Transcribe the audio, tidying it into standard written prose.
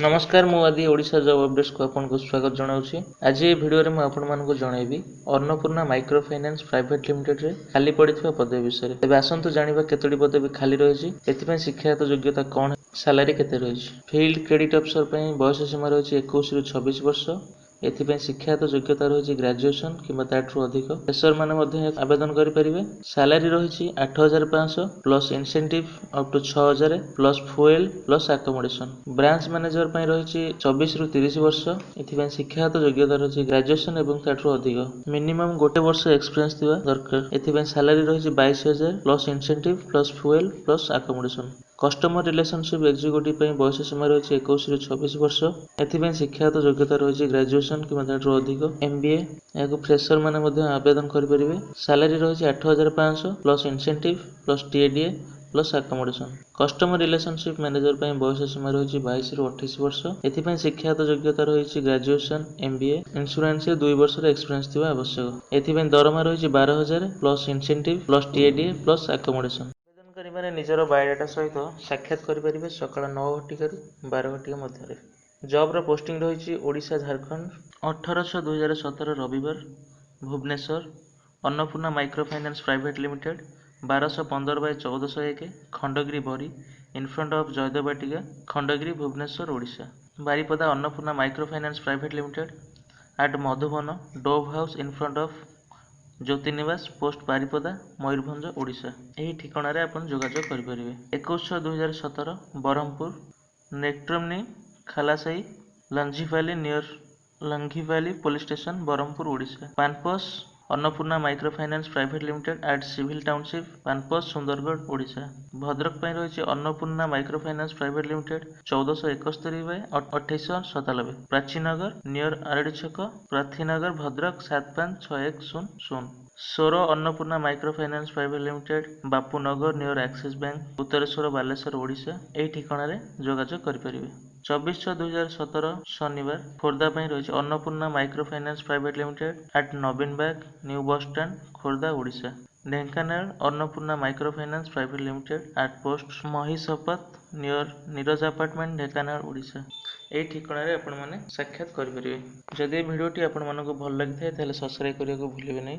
नमस्कार मु आदि ओडिशा जॉब अपडेट्स को आपको स्वागत जनाऊँगी। आज ये वीडियो रे मु आपको जनइबी Annapurna micro finance private limited रे खाली पड़िथिबा पदवी विषय रे। तेबे आसंतु जानिबा केतोटी पदवी खाली रहिछि, एथिपय शिक्षागत योग्यता कोन, सैलरी केते रहिछि। फील्ड क्रेडिट अफसर पय बयस सीमा रहिछि 21 रु 26 वर्ष। एथिपय शिक्षागत योग्यता रहिछि ग्रेजुएशन किबा ताठू अधिक। फ्रेशर माने मध्ये आवेदन करि परिबे। सैलरी रहिछि 8500 plus incentive up to 6000 plus fuel plus accommodation. Branch manager पय रहिछि 24 रु 30 वर्ष। एथिपय शिक्षागत योग्यता रहिछि ग्रेजुएशन एवं ताठू अधिक। मिनिमम गोटे वर्ष एक्सपीरियंस थिबा दरकार। एथिपय सैलरी रहिछि 22000 plus incentive plus fuel plus accommodation. Customer relationship executive पय बयस सीमा रहिछि 21 रु 26 वर्ष। एथिपय शिक्षागत योग्यता रहिछि ग्रेजुएशन किबा ताठू अधिक। एमबीए याको फ्रेशर माने मध्ये आवेदन करि परिबे। सैलरी रहिछि 8500 plus incentive plus TADA plus accommodation. Customer relationship manager पय बयस सीमा रहिछि 22 रु 28 वर्ष। एथिपय शिक्षागत योग्यता रहिछि ग्रेजुएशन एमबीए इंश्योरेंस 2 वर्ष रे एक्सपीरियंस थिबा आवश्यक। एथिपय दरमा रहिछि 12000 plus incentive plus TADA plus accommodation. करिबारे निजर बायोडाटा सहित साक्षात करिपारिबे सकाळ 9:00 रु 12:00 मध्यरे। जॉब रो पोस्टिंग रहिछि ओडिशा झारखंड। 18/6/2017 रविवार Bhubaneswar Annapurna micro finance private limited 1215/1401 Khandagiri Bari in front of Jayadev Batika Khandagiri Bhubaneswar Odisha. Baripada Annapurna micro finance private limited at Madhuban डोव house in front of Jyoti Niwas post Baripada Mayurbhanj Odisha. एही ठिकाना रे आपण जोगाजोग करि परिबे। 21/6/2017 बरहमपुर नेक्ट्रमनी खालासाई लंझीवैली नियर लंघीवैली police station Berhampur Odisha. Panposh Annapurna micro finance private limited at civil township Panposh Sundargarh Odisha. Bhadrak पय रहिछि Annapurna micro finance private limited 1471/2897 Prachinagar near RD छक प्रार्थीनगर Bhadrak 756100। Soro Annapurna micro finance private limited Bapunagar near Axis bank Uttareswar Baleswar Odisha. एही ठिकाना रे जोगाजोग करि परिबे। 24/6/2017 शनिवार खोर्धा पय रहिछि Annapurna micro finance private limited at नवीन Bagh new bus stand Khordha Odisha. Dhenkanal Annapurna micro finance private limited at post Mahishapat near Neeraj apartment Dhenkanal Odisha. एही ठिकाना रे आपण माने साक्षात करि परिबे। जदि भिडियोटी आपण मानको भल लागिथाय ताले सब्सक्राइब करियाको भूलिबे नै।